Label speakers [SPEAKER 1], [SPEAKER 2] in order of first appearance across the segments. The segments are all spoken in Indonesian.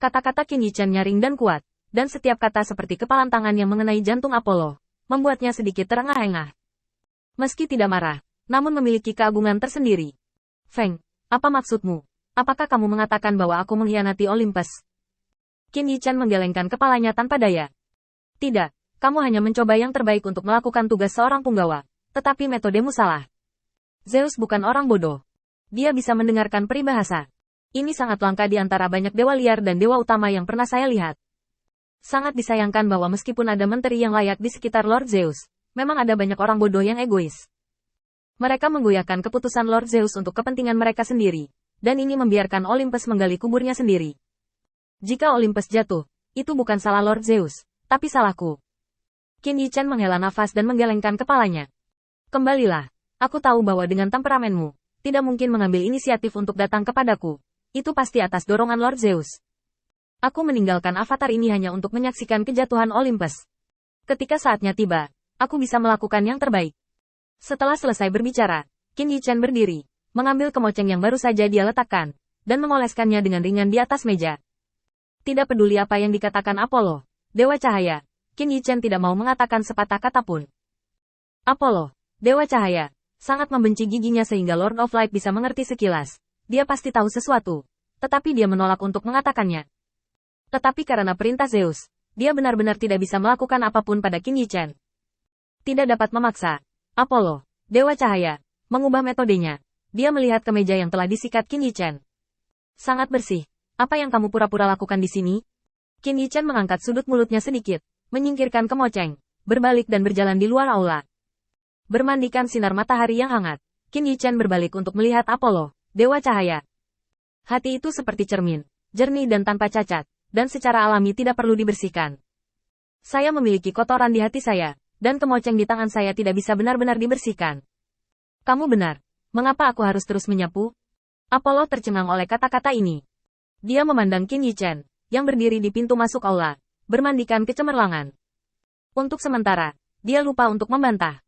[SPEAKER 1] Kata-kata Qin Yichan nyaring dan kuat, dan setiap kata seperti kepalan tangan yang mengenai jantung Apollo, membuatnya sedikit terengah-engah. Meski tidak marah, namun memiliki keagungan tersendiri. Feng, apa maksudmu? Apakah kamu mengatakan bahwa aku mengkhianati Olympus? Qin Yichan menggelengkan kepalanya tanpa daya. Tidak, kamu hanya mencoba yang terbaik untuk melakukan tugas seorang punggawa, tetapi metodemu salah. Zeus bukan orang bodoh. Dia bisa mendengarkan peribahasa. Ini sangat langka di antara banyak dewa liar dan dewa utama yang pernah saya lihat. Sangat disayangkan bahwa meskipun ada menteri yang layak di sekitar Lord Zeus, memang ada banyak orang bodoh yang egois. Mereka menggoyahkan keputusan Lord Zeus untuk kepentingan mereka sendiri, dan ini membiarkan Olympus menggali kuburnya sendiri. Jika Olympus jatuh, itu bukan salah Lord Zeus, tapi salahku. Qin Yichan menghela nafas dan menggelengkan kepalanya. Kembalilah, aku tahu bahwa dengan temperamenmu, tidak mungkin mengambil inisiatif untuk datang kepadaku. Itu pasti atas dorongan Lord Zeus. Aku meninggalkan avatar ini hanya untuk menyaksikan kejatuhan Olympus. Ketika saatnya tiba, aku bisa melakukan yang terbaik. Setelah selesai berbicara, Qin Yichan berdiri, mengambil kemoceng yang baru saja dia letakkan, dan mengoleskannya dengan ringan di atas meja. Tidak peduli apa yang dikatakan Apollo, Dewa Cahaya, Qin Yichan tidak mau mengatakan sepatah kata pun. Apollo, Dewa Cahaya, sangat membenci giginya sehingga Lord of Light bisa mengerti sekilas. Dia pasti tahu sesuatu, tetapi dia menolak untuk mengatakannya. Tetapi karena perintah Zeus, dia benar-benar tidak bisa melakukan apapun pada Qin Yichan. Tidak dapat memaksa. Apollo, Dewa Cahaya, mengubah metodenya. Dia melihat ke meja yang telah disikat Qin Yichan. Sangat bersih. Apa yang kamu pura-pura lakukan di sini? Qin Yichan mengangkat sudut mulutnya sedikit, menyingkirkan kemoceng, berbalik dan berjalan di luar aula. Bermandikan sinar matahari yang hangat, Qin Yichan berbalik untuk melihat Apollo, Dewa Cahaya. Hati itu seperti cermin, jernih dan tanpa cacat, dan secara alami tidak perlu dibersihkan. Saya memiliki kotoran di hati saya, dan kemoceng di tangan saya tidak bisa benar-benar dibersihkan. Kamu benar. Mengapa aku harus terus menyapu? Apollo tercengang oleh kata-kata ini. Dia memandang Qin Yichan, yang berdiri di pintu masuk aula, bermandikan kecemerlangan. Untuk sementara, dia lupa untuk membantah.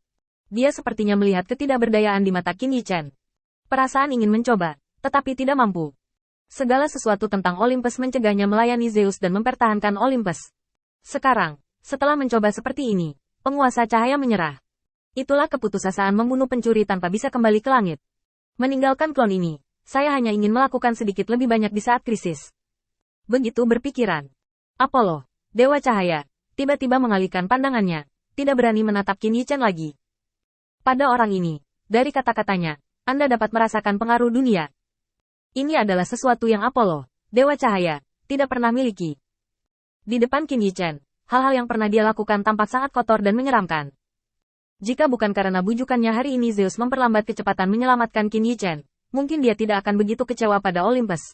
[SPEAKER 1] Dia sepertinya melihat ketidakberdayaan di mata Qin Yichan. Perasaan ingin mencoba, tetapi tidak mampu. Segala sesuatu tentang Olympus mencegahnya melayani Zeus dan mempertahankan Olympus. Sekarang, setelah mencoba seperti ini, penguasa cahaya menyerah. Itulah keputusasaan membunuh pencuri tanpa bisa kembali ke langit. Meninggalkan klon ini, saya hanya ingin melakukan sedikit lebih banyak di saat krisis. Begitu berpikiran. Apollo, Dewa Cahaya, tiba-tiba mengalihkan pandangannya, tidak berani menatap Qin Yichan lagi. Pada orang ini, dari kata-katanya, Anda dapat merasakan pengaruh dunia. Ini adalah sesuatu yang Apollo, Dewa Cahaya, tidak pernah miliki. Di depan Qin Yichan, hal-hal yang pernah dia lakukan tampak sangat kotor dan menyeramkan. Jika bukan karena bujukannya hari ini Zeus memperlambat kecepatan menyelamatkan Qin Yichan, mungkin dia tidak akan begitu kecewa pada Olympus.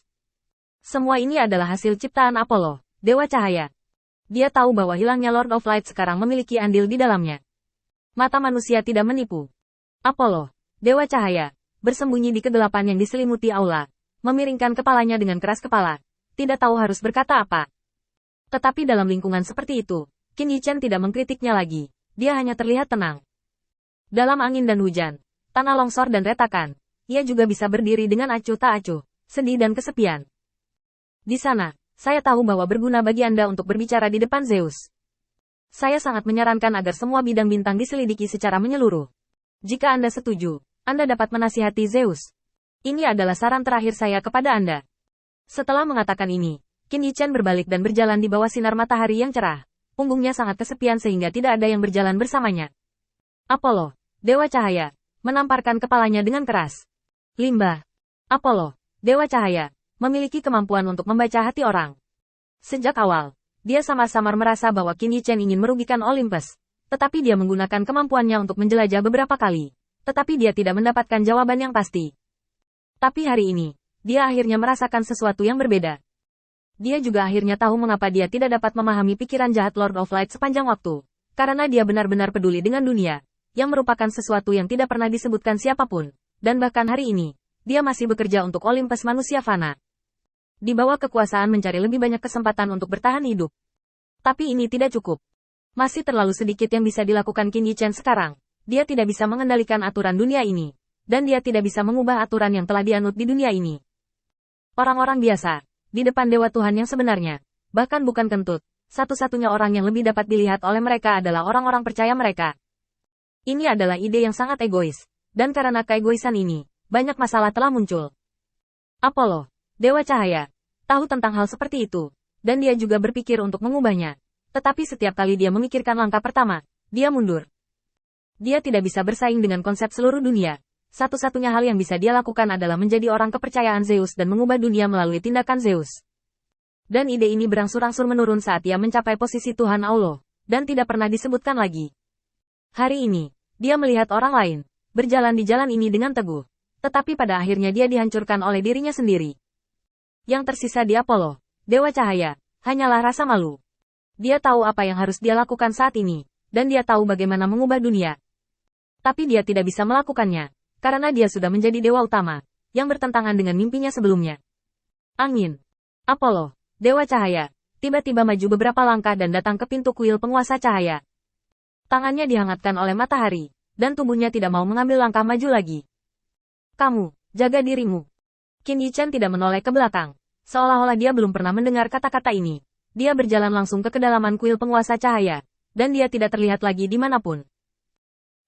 [SPEAKER 1] Semua ini adalah hasil ciptaan Apollo, Dewa Cahaya. Dia tahu bahwa hilangnya Lord of Light sekarang memiliki andil di dalamnya. Mata manusia tidak menipu. Apollo, Dewa Cahaya, bersembunyi di kegelapan yang diselimuti aula, memiringkan kepalanya dengan keras kepala, tidak tahu harus berkata apa. Tetapi dalam lingkungan seperti itu, Qin Yichan tidak mengkritiknya lagi, dia hanya terlihat tenang. Dalam angin dan hujan, tanah longsor dan retakan, ia juga bisa berdiri dengan acuh tak acuh, sedih dan kesepian. Di sana, saya tahu bahwa berguna bagi Anda untuk berbicara di depan Zeus. Saya sangat menyarankan agar semua bidang bintang diselidiki secara menyeluruh. Jika Anda setuju, Anda dapat menasihati Zeus. Ini adalah saran terakhir saya kepada Anda. Setelah mengatakan ini, Qin Yichan berbalik dan berjalan di bawah sinar matahari yang cerah. Punggungnya sangat kesepian sehingga tidak ada yang berjalan bersamanya. Apollo, Dewa Cahaya, menamparkan kepalanya dengan keras. Limbah. Apollo, Dewa Cahaya, memiliki kemampuan untuk membaca hati orang. Sejak awal, dia samar-samar merasa bahwa Qin Yichan ingin merugikan Olympus. Tetapi dia menggunakan kemampuannya untuk menjelajah beberapa kali. Tetapi dia tidak mendapatkan jawaban yang pasti. Tapi hari ini, dia akhirnya merasakan sesuatu yang berbeda. Dia juga akhirnya tahu mengapa dia tidak dapat memahami pikiran jahat Lord of Light sepanjang waktu. Karena dia benar-benar peduli dengan dunia, yang merupakan sesuatu yang tidak pernah disebutkan siapapun. Dan bahkan hari ini, dia masih bekerja untuk Olympus manusia fana. Di bawah kekuasaan mencari lebih banyak kesempatan untuk bertahan hidup. Tapi ini tidak cukup. Masih terlalu sedikit yang bisa dilakukan Qin Yichan sekarang. Dia tidak bisa mengendalikan aturan dunia ini. Dan dia tidak bisa mengubah aturan yang telah dianut di dunia ini. Orang-orang biasa, di depan Dewa Tuhan yang sebenarnya. Bahkan bukan kentut, satu-satunya orang yang lebih dapat dilihat oleh mereka adalah orang-orang percaya mereka. Ini adalah ide yang sangat egois, dan karena keegoisan ini, banyak masalah telah muncul. Apollo, Dewa Cahaya, tahu tentang hal seperti itu, dan dia juga berpikir untuk mengubahnya. Tetapi setiap kali dia memikirkan langkah pertama, dia mundur. Dia tidak bisa bersaing dengan konsep seluruh dunia. Satu-satunya hal yang bisa dia lakukan adalah menjadi orang kepercayaan Zeus dan mengubah dunia melalui tindakan Zeus. Dan ide ini berangsur-angsur menurun saat ia mencapai posisi Tuhan Allah, dan tidak pernah disebutkan lagi. Hari ini, dia melihat orang lain, berjalan di jalan ini dengan teguh. Tetapi pada akhirnya dia dihancurkan oleh dirinya sendiri. Yang tersisa di Apollo, Dewa Cahaya, hanyalah rasa malu. Dia tahu apa yang harus dia lakukan saat ini, dan dia tahu bagaimana mengubah dunia. Tapi dia tidak bisa melakukannya, karena dia sudah menjadi dewa utama, yang bertentangan dengan mimpinya sebelumnya. Angin. Apollo, Dewa Cahaya, tiba-tiba maju beberapa langkah dan datang ke pintu kuil penguasa cahaya. Tangannya dihangatkan oleh matahari, dan tubuhnya tidak mau mengambil langkah maju lagi. Kamu, jaga dirimu. Qin Yichan tidak menoleh ke belakang, seolah-olah dia belum pernah mendengar kata-kata ini. Dia berjalan langsung ke kedalaman kuil penguasa cahaya, dan dia tidak terlihat lagi dimanapun.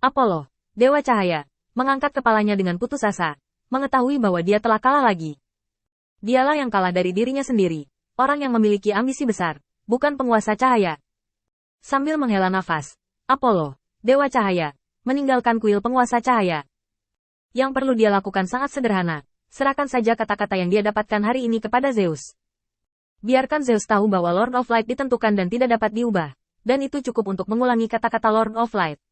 [SPEAKER 1] Apollo, Dewa Cahaya, mengangkat kepalanya dengan putus asa, mengetahui bahwa dia telah kalah lagi. Dialah yang kalah dari dirinya sendiri, orang yang memiliki ambisi besar, bukan penguasa cahaya. Sambil menghela nafas, Apollo, Dewa Cahaya, meninggalkan kuil penguasa cahaya. Yang perlu dia lakukan sangat sederhana, serahkan saja kata-kata yang dia dapatkan hari ini kepada Zeus. Biarkan Zeus tahu bahwa Lord of Light ditentukan dan tidak dapat diubah, dan itu cukup untuk mengulangi kata-kata Lord of Light.